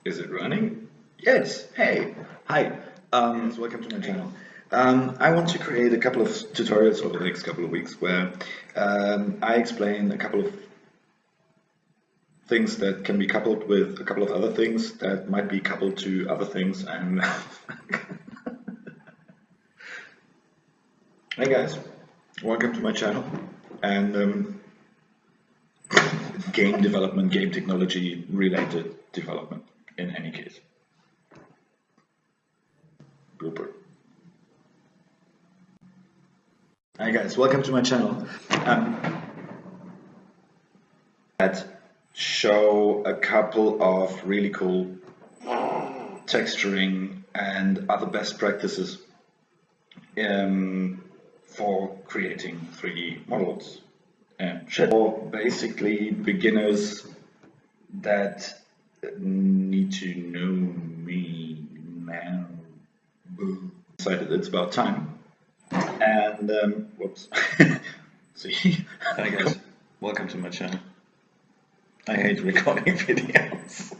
Is it running? Yes. Hey. Hi. Welcome to my channel. I want to create a couple of tutorials over the next couple of weeks where I explain a couple of things that can be coupled with a couple of other things that might be coupled to other things. And hey guys, welcome to my channel. And game development, game technology related development in any case. Blooper. Hi guys, welcome to my channel. That show a couple of really cool texturing and other best practices for creating 3D models. For basically beginners that need to know me now. Boom. Decided it's about time. And whoops. See, hi guys, welcome to my channel. I hate recording videos.